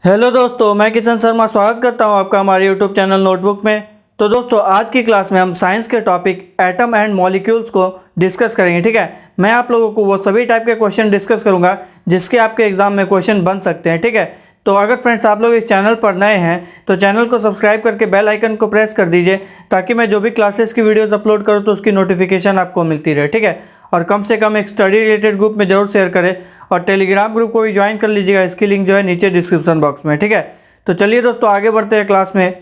Hello दोस्तों, मैं किशन शर्मा स्वागत करता हूं आपका हमारे यूट्यूब चैनल नोटबुक में। तो दोस्तों, आज की क्लास में हम साइंस के टॉपिक एटम एंड मॉलिक्यूल्स को डिस्कस करेंगे। ठीक है, मैं आप लोगों को वो सभी टाइप के क्वेश्चन डिस्कस करूंगा जिसके आपके एग्जाम में क्वेश्चन बन सकते हैं। ठीक है, तो अगर फ्रेंड्स आप लोग इस चैनल पर नए हैं तो चैनल को सब्सक्राइब करके बेल आइकन को प्रेस कर दीजिए ताकि मैं जो भी क्लासेस की वीडियोज़ अपलोड करूँ तो उसकी नोटिफिकेशन आपको मिलती रहे। ठीक है, और कम से कम एक स्टडी रिलेटेड ग्रुप में जरूर शेयर करें और टेलीग्राम ग्रुप को भी ज्वाइन कर लीजिएगा। इसकी लिंक जो है नीचे डिस्क्रिप्शन बॉक्स में। ठीक है, तो चलिए दोस्तों आगे बढ़ते हैं क्लास में।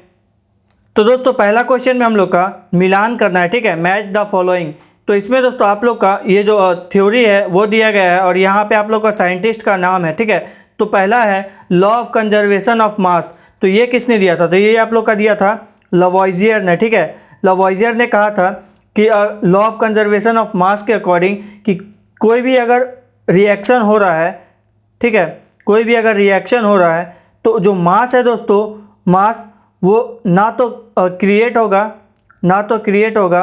तो दोस्तों पहला क्वेश्चन में हम लोग का मिलान करना है। ठीक है, मैच द फॉलोइंग। तो इसमें दोस्तों आप लोग का ये जो थ्योरी है वो दिया गया है और यहाँ पे आप लोग का साइंटिस्ट का नाम है। ठीक है, तो पहला है law of conservation of mass. तो ये किसने दिया था? तो ये आप लोग का दिया था लवॉइजियर ने। ठीक है, लवॉइजियर ने कहा था कि law of conservation of mass के अकॉर्डिंग कि कोई भी अगर रिएक्शन हो रहा है, ठीक है, कोई भी अगर रिएक्शन हो रहा है तो जो मास है दोस्तों, मास वो ना तो क्रिएट होगा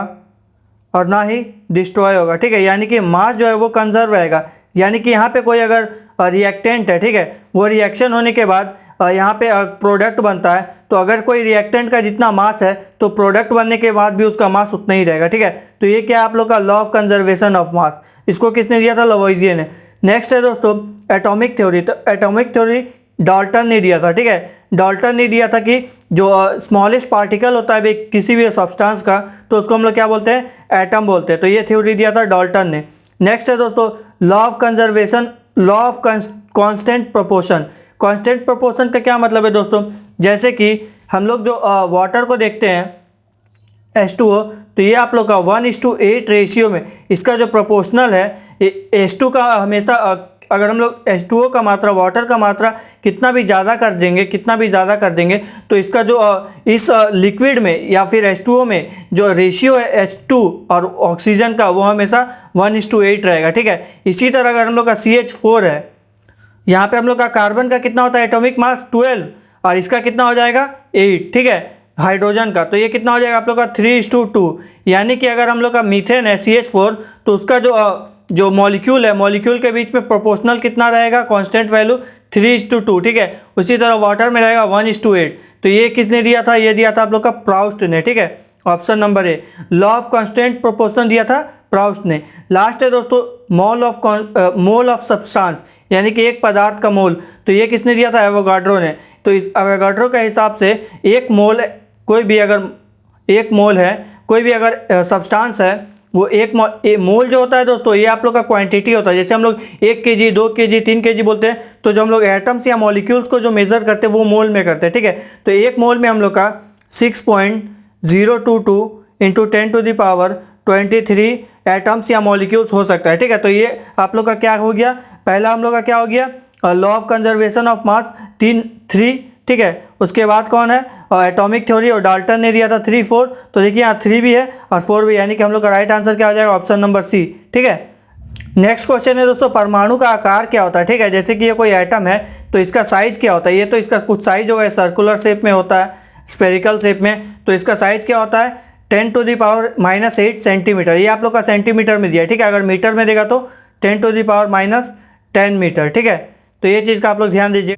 और ना ही डिस्ट्रॉय होगा। ठीक है, यानी कि मास जो है वो कंजर्व रहेगा। यानी कि यहाँ पे कोई अगर रिएक्टेंट है, ठीक है, वो रिएक्शन होने के बाद यहाँ पे प्रोडक्ट बनता है, तो अगर कोई रिएक्टेंट का जितना मास है तो प्रोडक्ट बनने के बाद भी उसका मास उतना ही रहेगा। ठीक है, तो ये क्या आप लोग का law of conservation of mass, इसको किसने दिया था? लवॉइजियर ने। नेक्स्ट है दोस्तों एटॉमिक थ्योरी। तो एटॉमिक थ्योरी डाल्टन ने दिया था। ठीक है, डाल्टन ने दिया था कि जो स्मॉलेस्ट पार्टिकल होता है किसी भी सब्सटेंस का, तो उसको हम लोग क्या बोलते हैं? एटम बोलते हैं। तो ये थ्योरी दिया था डाल्टन ने। नेक्स्ट है दोस्तों law of conservation, law of constant proportion. Constant proportion का क्या मतलब है दोस्तों? जैसे कि हम लोग जो वाटर को देखते हैं H2O, तो ये आप लोग का 1:8 रेशियो में इसका जो प्रोपोर्शनल है H2 का हमेशा अगर हम लोग H2O का मात्रा, वाटर का मात्रा कितना भी ज़्यादा कर देंगे तो इसका जो इस लिक्विड में या फिर H2O में जो रेशियो है H2 और ऑक्सीजन का, वो हमेशा 1:8 रहेगा। ठीक है, इसी तरह अगर हम लोग का CH4 है, यहाँ पे हम लोग का कार्बन का कितना होता है एटॉमिक मास? 12, और इसका कितना हो जाएगा? 8। ठीक है, हाइड्रोजन का, तो ये कितना हो जाएगा आप लोग का? 3:2। यानी कि अगर हम लोग का मीथेन है CH4, तो उसका जो मॉलिक्यूल है, मॉलिक्यूल के बीच में प्रोपोर्शनल कितना रहेगा? Constant value 3:2। ठीक है, उसी तरह वाटर में रहेगा 1:8। तो ये किसने दिया था? ये दिया था आप लोग का प्राउस्ट ने। ठीक है, option number A, law of constant proportion दिया था प्राउस्ट ने। लास्ट है दोस्तों मोल ऑफ सब्सटेंस, यानी कि एक पदार्थ का मोल। तो ये किसने दिया था? एवोगाड्रो ने। तो इस एवोगाड्रो के हिसाब से एक मोल, कोई भी अगर सब्सटेंस है, वो एक मोल जो होता है दोस्तों, ये आप लोग का क्वांटिटी होता है। जैसे हम लोग 1 kg, 2 kg, 3 kg बोलते हैं, तो जो हम लोग एटम्स या मॉलिक्यूल्स को जो मेजर करते हैं वो मोल में करते हैं। ठीक है, तो एक मोल में हम लोग का 6.022 इंटू 10⁻23 एटम्स या मॉलिक्यूल्स हो सकता है। ठीक है, तो ये आप लोग का क्या हो गया? पहला हम लोग का क्या हो गया? Law of conservation of mass 3। ठीक है, उसके बाद कौन है? एटॉमिक थ्योरी, और डाल्टन ने दिया था 3, 4। तो देखिए यहाँ 3 भी है और 4 भी, यानी कि हम लोग का राइट आंसर क्या हो जाएगा? Option number C. ठीक है, नेक्स्ट क्वेश्चन है दोस्तों परमाणु का आकार क्या होता है? ठीक है, जैसे कि ये कोई एटम है तो इसका साइज क्या होता है? ये तो इसका कुछ साइज होगा, सर्कुलर शेप में होता है, स्पेरिकल शेप में। तो इसका साइज क्या होता है? 10⁻⁻8 सेंटीमीटर। ये आप लोग का सेंटीमीटर में दिया है। ठीक है, अगर मीटर में देगा तो 10⁻10 मीटर। ठीक है, तो ये चीज़ का आप लोग ध्यान दीजिए।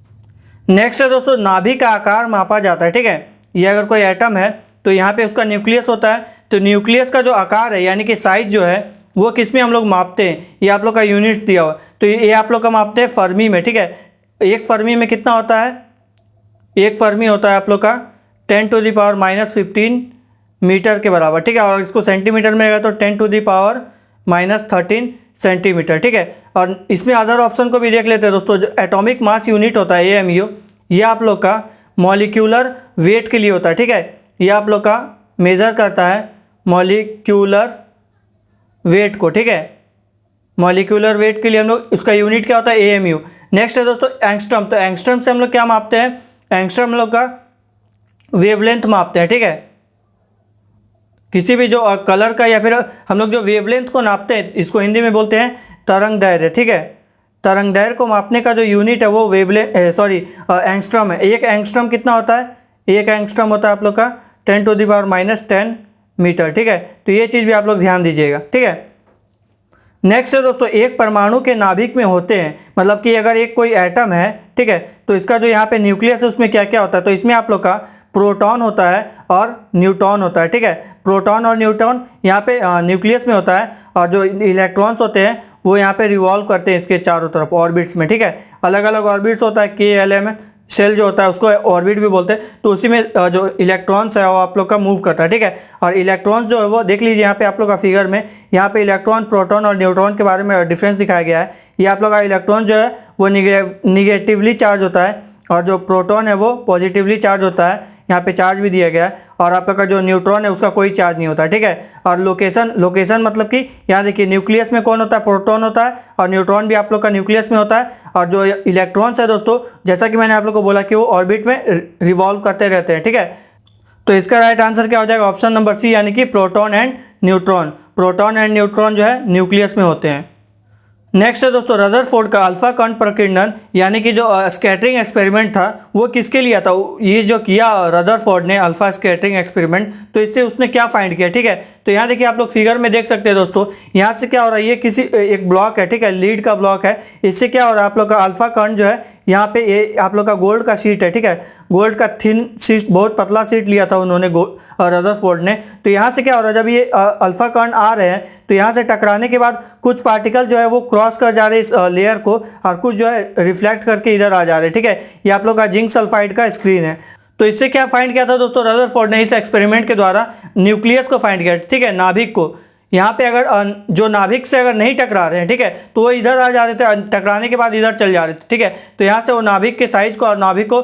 नेक्स्ट है दोस्तों नाभिक का आकार मापा जाता है। ठीक है, ये अगर कोई एटम है तो यहाँ पे उसका न्यूक्लियस होता है, तो न्यूक्लियस का जो आकार है यानी कि साइज जो है वो किस में हम लोग मापते हैं? ये आप लोग का यूनिट दिया हुआ, तो ये आप लोग का मापते हैं फर्मी में। ठीक है, एक फर्मी में कितना होता है? एक फर्मी होता है आप लोग का 10⁻⁻15 मीटर के बराबर। ठीक है, और इसको सेंटीमीटर में रहेगा तो 10⁻⁻13 सेंटीमीटर। ठीक है, और इसमें अदर ऑप्शन को भी देख लेते हैं दोस्तों। जो एटॉमिक मास यूनिट होता है AMU, ये आप लोग का मॉलिक्यूलर वेट के लिए होता है। ठीक है, ये आप लोग का मेज़र करता है मॉलिक्यूलर वेट को। ठीक है, मॉलिक्यूलर वेट के लिए हम लोग, उसका यूनिट क्या होता है? AMU। नेक्स्ट है दोस्तों एंगस्ट्रम। तो एंगस्ट्रम से हम लोग क्या मापते हैं? एंगस्ट्रम हम लोग का वेवलेंथ मापते हैं। ठीक है, किसी भी जो कलर का या फिर हम लोग जो वेवलेंथ को नापते हैं, इसको हिंदी में बोलते हैं तरंग दैर्ध्य। ठीक है, तरंग दैर्ध्य को मापने का जो यूनिट है वो एंगस्ट्रम है। एक एंगस्ट्रम कितना होता है? एक एंगस्ट्रम होता है आप लोग का 10⁻10 मीटर। ठीक है, तो ये चीज़ भी आप लोग ध्यान दीजिएगा। ठीक है, नेक्स्ट है दोस्तों एक परमाणु के नाभिक में होते हैं, मतलब कि अगर एक कोई एटम है ठीक है। तो इसका जो यहाँ पे न्यूक्लियस है उसमें क्या क्या होता है, तो इसमें आप लोग का प्रोटॉन होता है और न्यूट्रॉन होता है, ठीक है। प्रोटॉन और न्यूट्रॉन यहाँ पे न्यूक्लियस में होता है, और जो इलेक्ट्रॉन्स होते हैं वो यहाँ पे रिवॉल्व करते हैं इसके चारों तरफ ऑर्बिट्स में, ठीक है। अलग अलग ऑर्बिट्स होता है, KLM सेल जो होता है उसको ऑर्बिट भी बोलते हैं। तो उसी में जो इलेक्ट्रॉन्स है वो आप लोग का मूव करता है, ठीक है। और इलेक्ट्रॉन्स जो है वो देख लीजिए यहाँ पे आप लोग का फिगर में, यहाँ पे इलेक्ट्रॉन, प्रोटॉन और न्यूट्रॉन के बारे में डिफरेंस दिखाया गया है। ये आप लोग का इलेक्ट्रॉन जो है वो निगेटिवली चार्ज होता है, और जो प्रोटॉन है वो पॉजिटिवली चार्ज होता है, यहाँ पे चार्ज भी दिया गया है। और आप लोग का जो न्यूट्रॉन है उसका कोई चार्ज नहीं होता, ठीक है। और लोकेशन मतलब कि यहाँ देखिए न्यूक्लियस में कौन होता है, प्रोटॉन होता है, और न्यूट्रॉन भी आप लोग का न्यूक्लियस में होता है। और जो इलेक्ट्रॉन्स है दोस्तों, जैसा कि मैंने आप लोग को बोला कि वो ऑर्बिट में रिवॉल्व करते रहते हैं, ठीक है। तो इसका राइट आंसर क्या हो जाएगा, ऑप्शन नंबर सी, यानी कि proton and neutron. Proton and neutron जो है न्यूक्लियस में होते हैं। नेक्स्ट है दोस्तों रदरफोर्ड का अल्फा कण प्रकीर्णन यानी कि जो स्कैटरिंग एक्सपेरिमेंट था वो किसके लिए था, ये जो किया रदरफोर्ड ने अल्फा स्कैटरिंग एक्सपेरिमेंट, तो इससे उसने क्या फाइंड किया, ठीक है। तो यहाँ देखिए आप लोग फिगर में देख सकते हैं दोस्तों, यहाँ से क्या हो रहा है, ये किसी एक ब्लॉक है, ठीक है, लीड का ब्लॉक है। इससे क्या हो रहा है, आप लोग का अल्फा कण जो है यहाँ पे ये आप लोग का गोल्ड का शीट है, ठीक है। गोल्ड का थिन शीट, बहुत पतला शीट लिया था उन्होंने रदरफोर्ड ने। तो यहाँ से क्या हो रहा है, जब ये अल्फा कण आ रहे हैं तो यहाँ से टकराने के बाद कुछ पार्टिकल जो है वो क्रॉस कर जा रहे हैं इस लेयर को, और कुछ जो है रिफ्लेक्ट करके इधर आ जा रहे हैं, ठीक है। ये आप लोग का जिंक सल्फाइड का स्क्रीन है। तो इससे क्या फाइंड किया था दोस्तों, रदरफोर्ड ने इस एक्सपेरिमेंट के द्वारा न्यूक्लियस को फाइंड किया, ठीक है, नाभिक को। यहाँ पे अगर जो नाभिक से अगर नहीं टकरा रहे हैं, ठीक है, तो वो इधर आ जा रहे थे, टकराने के बाद इधर चल जा रहे थे, ठीक है। तो यहाँ से वो नाभिक के साइज को और नाभिक को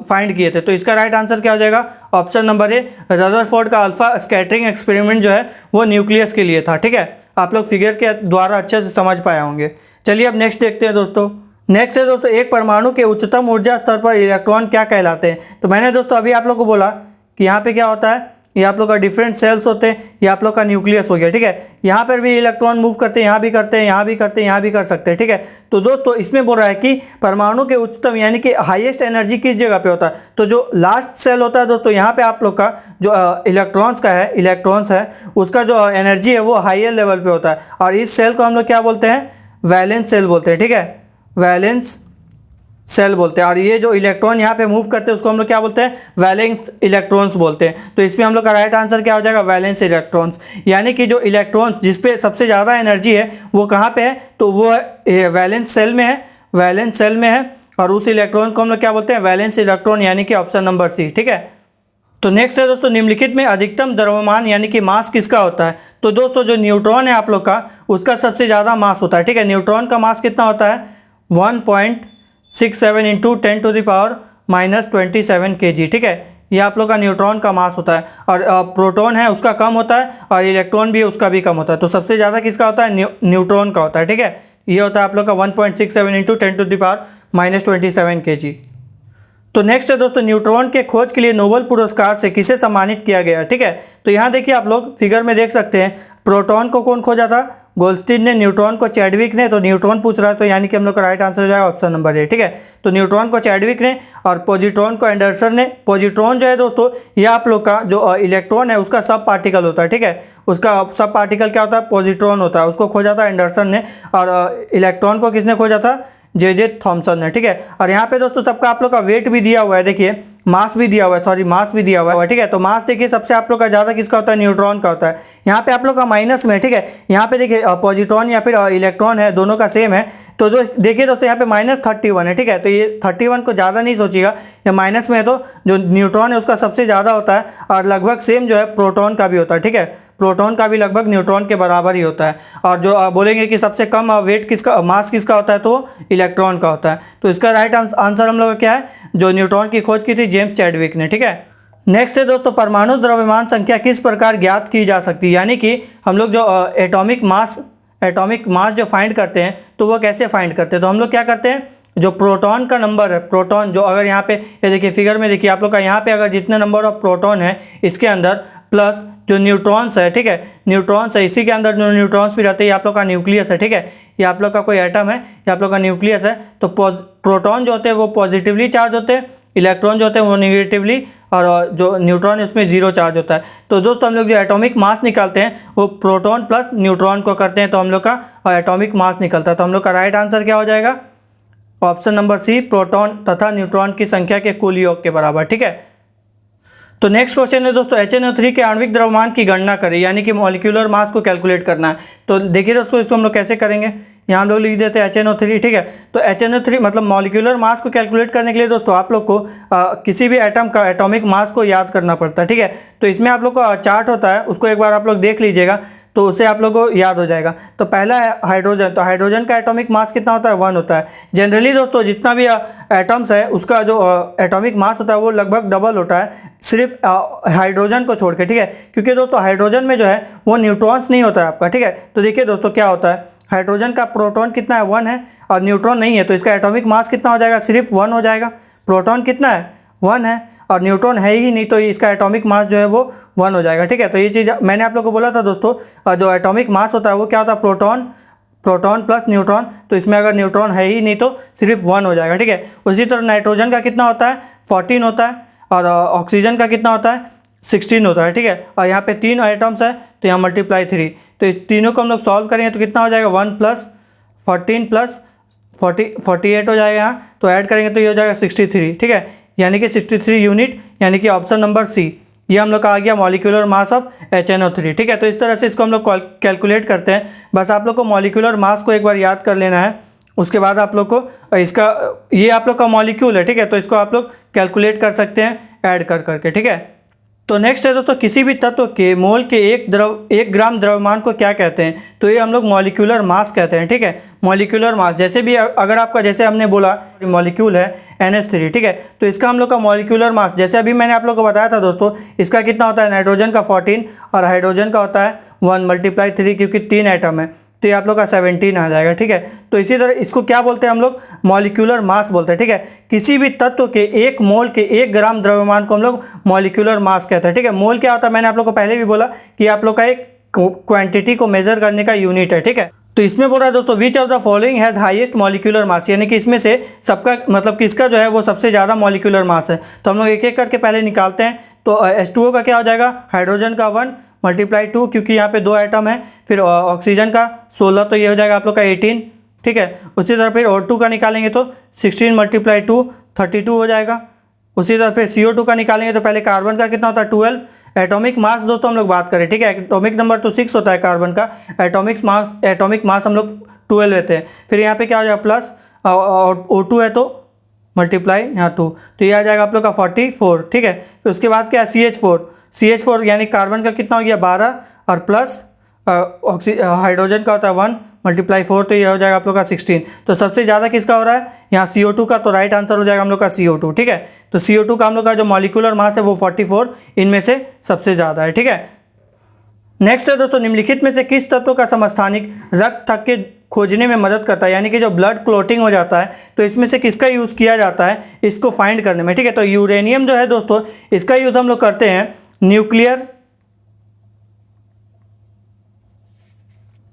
फाइंड किए थे। तो इसका राइट आंसर क्या हो जाएगा, ऑप्शन नंबर ए, रदरफोर्ड का अल्फा स्कैटरिंग एक्सपेरिमेंट जो है वो न्यूक्लियस के लिए था, ठीक है। आप लोग फिगर के द्वारा अच्छे से समझ पाए होंगे। चलिए अब नेक्स्ट देखते हैं दोस्तों। नेक्स्ट है दोस्तों, एक परमाणु के उच्चतम ऊर्जा स्तर पर इलेक्ट्रॉन क्या कहलाते हैं। तो मैंने दोस्तों अभी आप लोग को बोला कि यहाँ पे क्या होता है, ये आप लोग का डिफरेंट सेल्स होते हैं, ये आप लोग का न्यूक्लियस हो गया, ठीक है। यहाँ पर भी इलेक्ट्रॉन मूव करते हैं, यहाँ भी करते हैं, यहाँ भी करते हैं, यहाँ भी कर सकते हैं, ठीक है। तो दोस्तों इसमें बोल रहा है कि परमाणु के उच्चतम यानी कि हाईएस्ट एनर्जी किस जगह पे होता है, तो जो लास्ट सेल होता है दोस्तों, यहाँ पे आप लोग का जो इलेक्ट्रॉन्स है उसका जो एनर्जी है वो हाइयर लेवल पे होता है। और इस सेल को हम लोग क्या बोलते हैं, वैलेंस सेल बोलते हैं, ठीक है, वैलेंस सेल बोलते हैं। और ये जो इलेक्ट्रॉन यहाँ पे मूव करते हैं उसको हम लोग क्या बोलते हैं, वैलेंस इलेक्ट्रॉन्स बोलते हैं। तो इसमें हम लोग का राइट आंसर क्या हो जाएगा, वैलेंस इलेक्ट्रॉन्स। यानी कि जो इलेक्ट्रॉन जिसपे सबसे ज़्यादा एनर्जी है वो कहाँ पे है, तो वो वैलेंस सेल में है, वैलेंस सेल में है। और उस इलेक्ट्रॉन को हम लोग क्या बोलते हैं, वैलेंस इलेक्ट्रॉन, यानी कि ऑप्शन नंबर सी, ठीक है। तो नेक्स्ट है दोस्तों, निम्नलिखित में अधिकतम द्रव्यमान यानी कि मास किसका होता है। तो दोस्तों जो न्यूट्रॉन है आप लोग का, उसका सबसे ज़्यादा मास होता है, ठीक है। न्यूट्रॉन का मास कितना होता है, 1.67 इंटू 10⁻⁻27 kg, ठीक है। ये आप लोग का न्यूट्रॉन का मास होता है। और प्रोटॉन है उसका कम होता है, और इलेक्ट्रॉन भी है उसका भी कम होता है। तो सबसे ज़्यादा किसका होता है, न्यूट्रॉन का होता है, ठीक है। ये होता है आप लोग का 1.67 इंटू 10⁻⁻27 kg। तो नेक्स्ट है दोस्तों, न्यूट्रॉन के खोज के लिए नोबेल पुरस्कार से किसे सम्मानित किया गया, ठीक है। तो यहाँ देखिए आप लोग फिगर में देख सकते हैं, प्रोटॉन को कौन खोजा था, गोल्डस्टीन ने, न्यूट्रॉन को चैडविक ने। तो न्यूट्रॉन पूछ रहा है, तो यानी कि हम लोग का राइट आंसर हो जाएगा ऑप्शन नंबर ए, ठीक है। तो न्यूट्रॉन को चैडविक ने और पॉजिट्रॉन को एंडरसन ने। पॉजिट्रॉन जो है दोस्तों, ये आप लोग का जो इलेक्ट्रॉन है उसका सब पार्टिकल होता है, ठीक है। उसका सब पार्टिकल क्या होता है, पॉजिट्रॉन होता है। उसको खोजा था एंडरसन ने, और इलेक्ट्रॉन को किसने खोजा था, जे थॉमसन ने, ठीक है। और यहाँ पे दोस्तों सबका आप लोग का वेट भी दिया हुआ है, देखिए मास भी दिया हुआ है, मास भी दिया हुआ है, ठीक है। तो मास देखिए सबसे आप लोग का ज़्यादा किसका होता है, न्यूट्रॉन का होता है। यहाँ पे आप लोग का माइनस में, ठीक है। यहाँ पे देखिए पॉजिट्रॉन या फिर इलेक्ट्रॉन है, दोनों का सेम है। तो जो देखिए दोस्तों यहाँ पे -31 है, ठीक है। तो ये 31 को ज़्यादा नहीं सोचिएगा, ये माइनस में है। तो जो न्यूट्रॉन है उसका सबसे ज़्यादा होता है, और लगभग सेम जो है प्रोटॉन का भी होता है, ठीक है। प्रोटॉन का भी लगभग न्यूट्रॉन के बराबर ही होता है। और जो बोलेंगे कि सबसे कम वेट किसका, मास किसका होता है, तो इलेक्ट्रॉन का होता है। तो इसका राइट आंसर हम लोग का क्या है, जो न्यूट्रॉन की खोज की थी जेम्स चैडविक ने, ठीक है। नेक्स्ट है दोस्तों, परमाणु द्रव्यमान संख्या किस प्रकार ज्ञात की जा सकती है। यानी कि हम लोग जो एटॉमिक मास जो फाइंड करते हैं, तो वो कैसे फाइंड करते हैं। तो हम लोग क्या करते हैं, जो प्रोटॉन का नंबर है, प्रोटॉन जो अगर यहाँ पे ये देखिए फिगर में देखिए आप लोग का, यहाँ पे अगर जितने नंबर ऑफ प्रोटॉन है इसके अंदर प्लस जो न्यूट्रॉन्स है, ठीक है, न्यूट्रॉन्स है, इसी के अंदर जो न्यूट्रॉन्स भी रहते हैं, ये आप लोग का न्यूक्लियस है, ठीक है। ये आप लोग का कोई एटम है, ये आप लोग का न्यूक्लियस है। तो प्रोटॉन जो होते हैं वो पॉजिटिवली चार्ज होते हैं, इलेक्ट्रॉन जो होते हैं वो निगेटिवली, और जो न्यूट्रॉन है उसमें 0 चार्ज होता है। तो दोस्तों हम लोग जो एटॉमिक मास निकालते हैं वो प्रोटॉन प्लस न्यूट्रॉन को करते हैं, तो हम लोग का एटॉमिक मास निकलता है। तो हम लोग का राइट आंसर क्या हो जाएगा, ऑप्शन नंबर सी, प्रोटॉन तथा न्यूट्रॉन की संख्या के कुल योग के बराबर। ठीक है, तो नेक्स्ट क्वेश्चन है दोस्तों, HNO3 के आणविक द्रव्यमान की गणना करें, यानी कि मॉलिक्यूलर मास को कैलकुलेट करना है। तो देखिए दोस्तों, इसको हम लोग कैसे करेंगे, यहाँ हम लोग लिख देते हैं HNO3। ठीक है, तो HNO3 मतलब मॉलिक्यूलर मास को कैलकुलेट करने के लिए दोस्तों आप लोग को किसी भी एटम का एटॉमिक मास को याद करना पड़ता है। ठीक है, तो इसमें आप लोग को चार्ट होता है, उसको एक बार आप लोग देख लीजिएगा तो उससे आप लोगों को याद हो जाएगा। तो पहला है हाइड्रोजन, तो हाइड्रोजन का एटॉमिक मास कितना होता है, 1 होता है। जनरली दोस्तों जितना भी एटम्स है उसका जो एटॉमिक मास होता है वो लगभग डबल होता है, सिर्फ हाइड्रोजन को छोड़ के। ठीक है, क्योंकि दोस्तों हाइड्रोजन में जो है वो न्यूट्रॉन्स नहीं होता है आपका। ठीक है, तो देखिए दोस्तों क्या होता है, हाइड्रोजन का प्रोटॉन कितना है, 1 है, और न्यूट्रॉन नहीं है, तो इसका एटॉमिक मास कितना हो जाएगा, सिर्फ 1 हो जाएगा। प्रोटॉन कितना है, 1 है, और न्यूट्रॉन है ही नहीं, तो इसका एटॉमिक मास जो है वो 1 हो जाएगा। ठीक है, तो ये चीज़ मैंने आप लोग को बोला था दोस्तों, जो एटॉमिक मास होता है वो क्या होता है, प्रोटॉन प्लस न्यूट्रॉन, तो इसमें अगर न्यूट्रॉन है ही नहीं तो सिर्फ 1 हो जाएगा। ठीक है, उसी तरह नाइट्रोजन का कितना होता है, 14 होता है, और ऑक्सीजन का कितना होता है, 16 होता है। ठीक है, और यहाँ पे 3 आइटम्स है तो यहाँ मल्टीप्लाई 3, तो इस तीनों को हम लोग सॉल्व करेंगे तो कितना हो जाएगा, 1 + 14 + 48 हो जाएगा यहाँ, तो ऐड करेंगे तो ये हो जाएगा 63। ठीक है, यानी कि 63 यूनिट, यानी कि ऑप्शन नंबर सी, ये हम लोग का आ गया मॉलिक्यूलर मास ऑफ HNO3। ठीक है, तो इस तरह से इसको हम लोग कैलकुलेट करते हैं। बस आप लोग को मॉलिक्यूलर मास को एक बार याद कर लेना है, उसके बाद आप लोग को इसका, ये आप लोग का मॉलिक्यूल है। ठीक है, तो इसको आप लोग कैलकुलेट कर सकते हैं ऐड कर करके। ठीक है, तो नेक्स्ट है दोस्तों, किसी भी तत्व के मोल के 1 ग्राम द्रव्यमान को क्या कहते हैं, तो ये हम लोग मॉलिक्यूलर मास कहते हैं। ठीक है, मॉलिक्यूलर मास, जैसे भी अगर आपका, जैसे हमने बोला मॉलिक्यूल है NH3। ठीक है, तो इसका हम लोग का मॉलिक्यूलर मास, जैसे अभी मैंने आप लोग को बताया था दोस्तों, इसका कितना होता है, नाइट्रोजन का 14 और हाइड्रोजन का होता है 1 × 3, क्योंकि 3 एटम है तो ये आप लोग का 17 आ जाएगा। ठीक है, तो इसी तरह इसको क्या बोलते हैं हम लोग, मॉलिक्यूलर मास बोलते हैं। ठीक है, किसी भी तत्व के 1 मोल के 1 ग्राम द्रव्यमान को हम लोग मॉलिक्यूलर मास कहते हैं। ठीक है, मोल क्या होता है, मैंने आप लोग को पहले भी बोला कि आप लोग का एक क्वांटिटी को मेजर करने का यूनिट है। ठीक है, तो इसमें बोल रहा है दोस्तों, which of the following has highest molecular mass, यानी कि इसमें से सबका मतलब किसका जो है वो सबसे ज़्यादा मॉलिक्यूलर मास है। तो हम लोग एक एक करके पहले निकालते हैं। तो H2O का क्या हो जाएगा, हाइड्रोजन का 1 × 2, क्योंकि यहाँ पे 2 आइटम है, फिर ऑक्सीजन का 16, तो ये हो जाएगा आप लोग का 18। ठीक है, उसी तरह फिर O2 का निकालेंगे तो 16 × 2 32 हो जाएगा। उसी तरह फिर CO2 का निकालेंगे तो पहले कार्बन का कितना होता है, 12। एटॉमिक मास दोस्तों हम लोग बात करें, ठीक है, एटॉमिक नंबर तो 6 होता है कार्बन का, एटॉमिक मास हम लोग 12 लेते हैं। फिर यहाँ पे क्या हो जाएगा, प्लस O2 है तो मल्टीप्लाई यहाँ 2, तो ये आ जाएगा आप लोग का 44। ठीक है, फिर उसके बाद क्या है, CH4 यानी कार्बन का कितना हो गया 12, और प्लस हाइड्रोजन का होता है 1 × 4, तो ये हो जाएगा आप लोग का 16। तो सबसे ज़्यादा किसका हो रहा है, यहाँ CO2 का, तो राइट आंसर हो जाएगा हम लोग का CO2। ठीक है, तो CO2 का हम लोग का जो मॉलिक्यूलर मास है वो 44 इनमें से सबसे ज़्यादा है। ठीक है, नेक्स्ट है दोस्तों, निम्नलिखित में से किस तत्व का समस्थानिक रक्त थक् के खोजने में मदद करता है, यानी कि जो ब्लड क्लोटिंग हो जाता है, तो इसमें से किसका यूज़ किया जाता है इसको फाइंड करने में। ठीक है, तो यूरेनियम जो है दोस्तों, इसका यूज़ हम लोग करते हैं न्यूक्लियर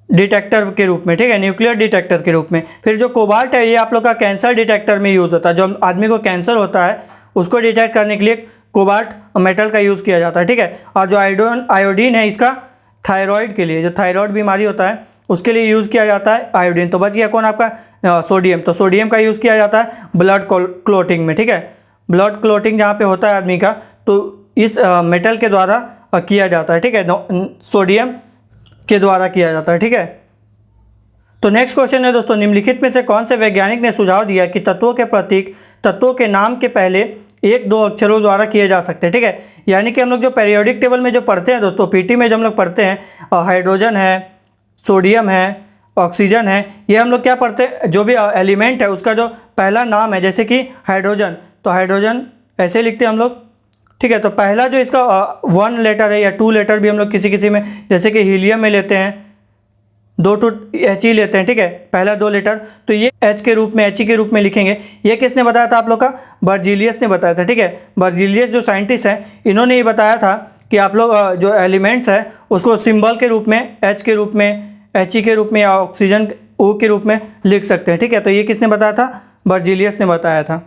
डिटेक्टर के रूप में। ठीक है, न्यूक्लियर डिटेक्टर के रूप में। फिर जो कोबाल्ट है, ये आप लोग का कैंसर डिटेक्टर में यूज़ होता है, जो आदमी को कैंसर होता है उसको डिटेक्ट करने के लिए कोबाल्ट मेटल का यूज़ किया जाता है। ठीक है, और जो आयोडीन है, इसका थायराइड के लिए, जो थायराइड बीमारी होता है उसके लिए यूज़ किया जाता है आयोडीन। तो बच गया कौन आपका, सोडियम। तो सोडियम का यूज़ किया जाता है ब्लड क्लोटिंग में। ठीक है, ब्लड क्लोटिंग जहाँ पे होता है आदमी का, तो इस मेटल के द्वारा किया जाता है। ठीक है, सोडियम के द्वारा किया जाता है। ठीक है, तो नेक्स्ट क्वेश्चन है दोस्तों, निम्नलिखित में से कौन से वैज्ञानिक ने सुझाव दिया कि तत्वों के प्रतीक तत्वों के नाम के पहले 1-2 अक्षरों द्वारा किए जा सकते हैं। ठीक है, यानी कि हम लोग जो पीरियोडिक टेबल में जो पढ़ते हैं दोस्तों, पीटी में जो हम लोग पढ़ते हैं, हाइड्रोजन है, सोडियम है, ऑक्सीजन है, ये हम लोग क्या पढ़ते हैं, जो भी एलिमेंट है उसका जो पहला नाम है, जैसे कि हाइड्रोजन, तो हाइड्रोजन ऐसे लिखते हैं हम लोग। ठीक है, तो पहला जो इसका 1 लेटर है या 2 लेटर भी हम लोग किसी में, जैसे कि हीलियम में लेते हैं 2 H ही लेते हैं। ठीक है, पहला 2 लेटर, तो ये H के रूप में, He के रूप में लिखेंगे। ये किसने बताया था आप लोग का, बर्जीलियस ने बताया था। ठीक है, बर्जीलियस जो साइंटिस्ट हैं, इन्होंने ये बताया था कि आप लोग जो एलिमेंट्स है उसको सिंबल के रूप में, H के रूप में, He के रूप में, या ऑक्सीजन O के रूप में लिख सकते हैं। ठीक है, तो ये किसने बताया था, बर्जीलियस ने बताया था।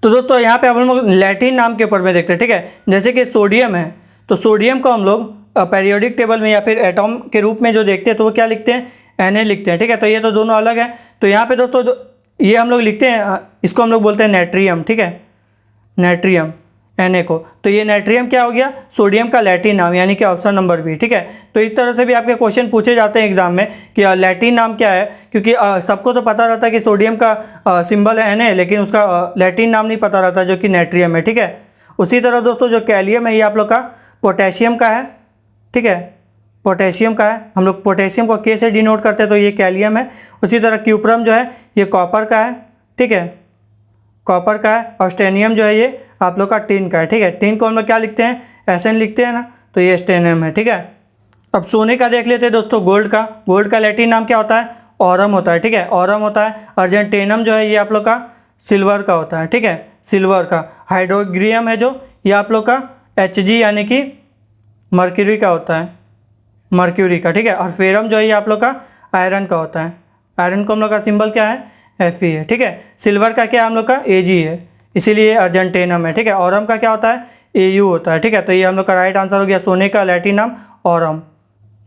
तो दोस्तों यहाँ पे हम लोग लैटिन नाम के ऊपर में देखते हैं। ठीक है, जैसे कि सोडियम है, तो सोडियम को हम लोग पीरियोडिक टेबल में या फिर एटॉम के रूप में जो देखते हैं तो वो क्या लिखते हैं, Na लिखते हैं। ठीक है, तो ये तो दोनों अलग हैं। तो यहाँ पे दोस्तों जो ये हम लोग लिखते हैं, इसको हम लोग बोलते हैं नेट्रियम, ठीक है, नेट्रियम Na को। तो ये नेट्रियम क्या हो गया, सोडियम का लैटिन नाम, यानी कि ऑप्शन नंबर बी, ठीक है। तो इस तरह से भी आपके क्वेश्चन पूछे जाते हैं एग्जाम में कि लैटिन नाम क्या है, क्योंकि सबको तो पता रहता है कि सोडियम का सिंबल है Na, लेकिन उसका लैटिन नाम नहीं पता रहता, जो कि नेट्रियम है, ठीक है। उसी तरह दोस्तों जो कैलियम है ये आप लोग का पोटेशियम का है, ठीक है, पोटेशियम का है। हम लोग पोटेशियम को के से डिनोट करते हैं, तो ये कैलियम है। उसी तरह क्यूप्रम जो है ये कॉपर का है, ठीक है, कॉपर का है। और स्टेनियम जो है ये आप लोग का टिन का है, ठीक है। टिन को हम लोग क्या लिखते हैं, एसएन लिखते हैं ना, तो ये स्टेनियम है, ठीक है। अब सोने का देख लेते हैं दोस्तों, गोल्ड का। गोल्ड का लैटिन नाम क्या होता है, ऑरम होता है, ठीक है, ऑरम होता है। अर्जेंटेनम जो है ये आप लोग का सिल्वर का होता है, ठीक है, सिल्वर का। हाइड्रोग्रियम है जो ये आप लोग का Hg यानी कि मर्क्यूरी का होता है, मर्क्यूरी का, ठीक है। और फेरम जो है ये आप लोग का आयरन का होता है। आयरन को हम लोग का सिंबल क्या है, Fe है, ठीक है। सिल्वर का क्या हम लोग का Ag है, इसीलिए अर्जेंटेनम है, ठीक है। ऑरम का क्या होता है, Au होता है, ठीक है। तो ये हम लोग का राइट आंसर हो गया, सोने का लैटिन नाम ऑरम।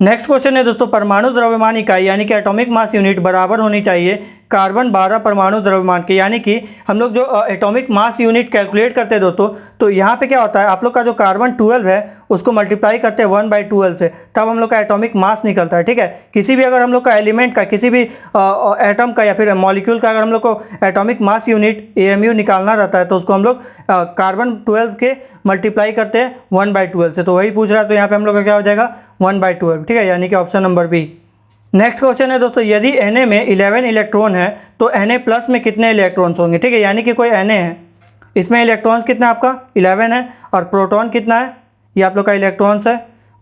नेक्स्ट क्वेश्चन है दोस्तों, परमाणु द्रव्यमान इकाई यानी कि एटॉमिक मास यूनिट बराबर होनी चाहिए कार्बन 12 परमाणु द्रव्यमान के। यानी कि हम लोग जो एटॉमिक मास यूनिट कैलकुलेट करते हैं दोस्तों, तो यहाँ पे क्या होता है, आप लोग का जो कार्बन 12 है उसको मल्टीप्लाई करते हैं 1/12 से, तब हम लोग का एटॉमिक मास निकलता है, ठीक है। किसी भी अगर हम लोग का एलिमेंट का, किसी भी एटम का या फिर मॉलिक्यूल का अगर हम लोग को एटॉमिक मास यूनिट AMU निकालना रहता है, तो उसको हम लोग कार्बन 12 के मल्टीप्लाई करते हैं 1/12 से। तो वही पूछ रहा है, तो यहाँ पे हम लोग का क्या हो जाएगा 1/12, ठीक है, यानी कि option number B. Next question है दोस्तों, यदि Na में 11 इलेक्ट्रॉन है तो Na प्लस में कितने इलेक्ट्रॉन्स होंगे, ठीक है। यानी कि कोई Na है, इसमें इलेक्ट्रॉन्स कितना आपका 11 है, और प्रोटॉन कितना है, ये आप लोग का इलेक्ट्रॉन्स है।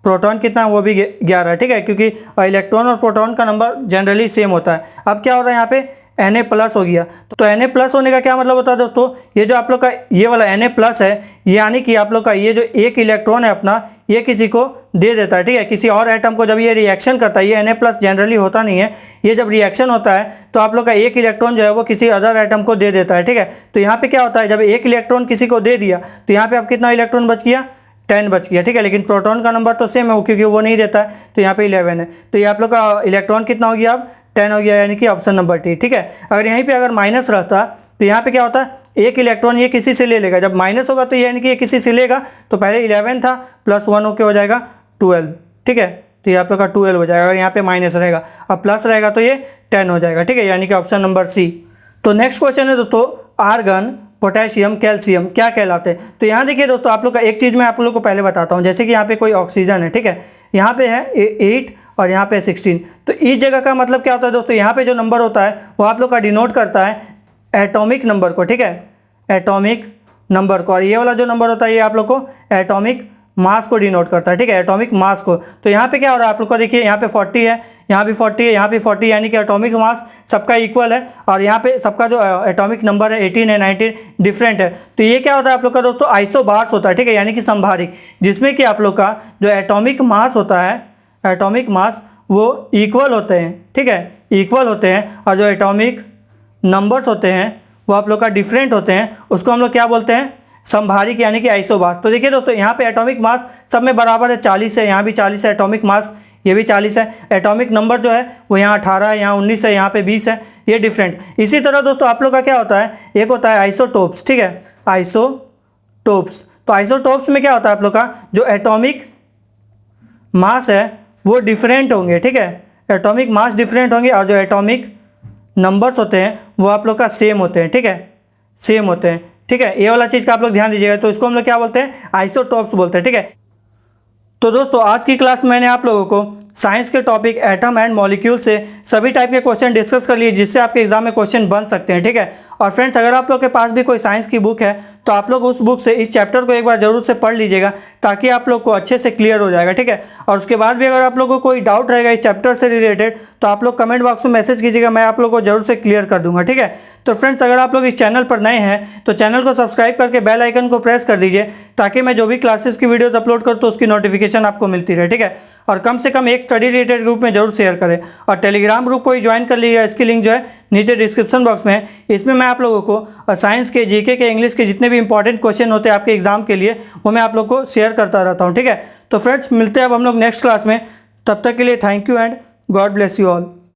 प्रोटॉन कितना है, वो भी 11 है, ठीक है, क्योंकि इलेक्ट्रॉन और प्रोटॉन का नंबर जनरली सेम होता है। अब क्या हो रहा है यहाँ पे, Na प्लस हो गया। तो Na प्लस होने का क्या मतलब होता है दोस्तों, ये जो आप लोग का ये वाला Na प्लस है, यानी कि आप लोग का ये जो एक इलेक्ट्रॉन है अपना, ये किसी को दे देता है, ठीक है, किसी और एटम को। जब ये रिएक्शन करता है, ये Na प्लस जनरली होता नहीं है, ये जब रिएक्शन होता है तो आप लोग का एक इलेक्ट्रॉन जो है वो किसी अदर एटम को दे देता है, ठीक है। तो यहाँ पे क्या होता है, जब एक इलेक्ट्रॉन किसी को दे दिया तो यहाँ पे आप कितना इलेक्ट्रॉन बच गया, 10 बच गया, ठीक है। लेकिन प्रोटॉन का नंबर तो सेम है, क्योंकि वो नहीं देता है, तो यहाँ पे 11 है। तो ये आप लोग का इलेक्ट्रॉन कितना हो गया, अब 10 हो गया, यानी कि ऑप्शन नंबर टी, ठीक है। अगर यहीं पे अगर माइनस रहता तो यहाँ पे क्या होता है, एक इलेक्ट्रॉन ये किसी से ले लेगा, जब माइनस होगा तो ये यानी कि ये किसी से लेगा, तो पहले 11 था प्लस 1 होके हो जाएगा 12, ठीक है। तो ये आप लोग का 12 हो जाएगा, अगर यहाँ पे माइनस रहेगा, अब प्लस रहेगा तो ये 10 हो जाएगा, ठीक है, यानी कि ऑप्शन नंबर सी। तो नेक्स्ट क्वेश्चन है दोस्तों, आर्गन, पोटेशियम, कैल्शियम क्या कहलाते हैं। तो यहाँ देखिए दोस्तों, आप लोग का एक चीज़ मैं आप लोग को पहले बताता हूँ। जैसे कि यहाँ पे कोई ऑक्सीजन है, ठीक है, यहाँ पे है 8 और यहाँ पे 16। तो इस जगह का मतलब क्या होता है दोस्तों, यहाँ पे जो नंबर होता है वो आप लोग का डिनोट करता है एटॉमिक नंबर को, ठीक है, एटॉमिक नंबर को। और ये वाला जो नंबर होता है ये आप लोग को एटॉमिक मास को डिनोट करता है, ठीक है, एटॉमिक मास को। तो यहाँ पे क्या हो रहा है आप लोग को, देखिए यहाँ पे 40 है, यहाँ भी 40 है, यहाँ भी 40, यानी कि एटॉमिक मास सबका इक्वल है। और यहाँ पे सबका जो एटॉमिक नंबर है 18 है, 19 डिफरेंट है। तो ये क्या होता है आप लोग का दोस्तों, आइसोबार्स होता है, ठीक है, यानी कि संभारिक, जिसमें कि आप लोग का जो एटॉमिक मास होता है, एटॉमिक मास वो इक्वल होते हैं, ठीक है, इक्वल होते हैं। और जो एटॉमिक नंबर्स होते हैं वो आप लोग का डिफरेंट होते हैं, उसको हम लोग क्या बोलते हैं, संभारिक, यानी कि आइसोबार्स। तो देखिए दोस्तों, यहाँ पे एटॉमिक मास सब में बराबर है, 40 है, यहाँ भी 40 है, एटॉमिक मास ये भी 40 है। एटॉमिक नंबर जो है वो यहाँ 18 है, यहाँ 19 है, यहाँ पे 20 है, ये डिफरेंट। इसी तरह दोस्तों आप लोग का क्या होता है, एक होता है आइसोटोप्स, ठीक है, आइसोटोप्स। तो आइसोटोप्स में क्या होता है आप लोग का, जो एटॉमिक मास है वो डिफरेंट होंगे, ठीक है, एटॉमिक मास डिफरेंट होंगे, और जो एटॉमिक नंबर्स होते हैं वो आप लोग का सेम होते हैं, ठीक है, सेम होते हैं, ठीक है। ये वाला चीज़ का आप लोग ध्यान दीजिएगा। तो इसको हम लोग क्या बोलते हैं, आइसोटोप्स बोलते हैं, ठीक है। तो दोस्तों आज की क्लास में मैंने आप लोगों को साइंस के टॉपिक एटम एंड मॉलिक्यूल से सभी टाइप के क्वेश्चन डिस्कस कर लिए, जिससे आपके एग्जाम में क्वेश्चन बन सकते हैं, ठीक है। और फ्रेंड्स, अगर आप लोग के पास भी कोई साइंस की बुक है तो आप लोग उस बुक से इस चैप्टर को एक बार जरूर से पढ़ लीजिएगा, ताकि आप लोग को अच्छे से क्लियर हो जाएगा, ठीक है। और उसके बाद भी अगर आप लोग को कोई डाउट रहेगा इस चैप्टर से रिलेटेड, तो आप लोग कमेंट बॉक्स में मैसेज कीजिएगा, मैं आप लोग को जरूर से क्लियर कर दूंगा, ठीक है। तो फ्रेंड्स, अगर आप लोग इस चैनल पर नए हैं तो चैनल को सब्सक्राइब करके बेल आइकन को प्रेस कर दीजिए, ताकि मैं जो भी क्लासेस की वीडियोस अपलोड करूँ तो उसकी नोटिफिकेशन आपको मिलती रहे, ठीक है। और कम से कम एक स्टडी रिलेटेड ग्रुप में जरूर शेयर करें, और टेलीग्राम ग्रुप को ही ज्वाइन कर लीजिएगा, इसकी लिंक जो है नीचे डिस्क्रिप्शन बॉक्स में है। इसमें मैं आप लोगों को साइंस के, जीके के, इंग्लिश के जितने भी इंपॉर्टेंट क्वेश्चन होते हैं आपके एग्जाम के लिए, वो मैं आप लोग को शेयर करता रहता हूँ, ठीक है। तो फ्रेंड्स, मिलते हैं अब हम लोग नेक्स्ट क्लास में, तब तक के लिए thank you and God bless you all.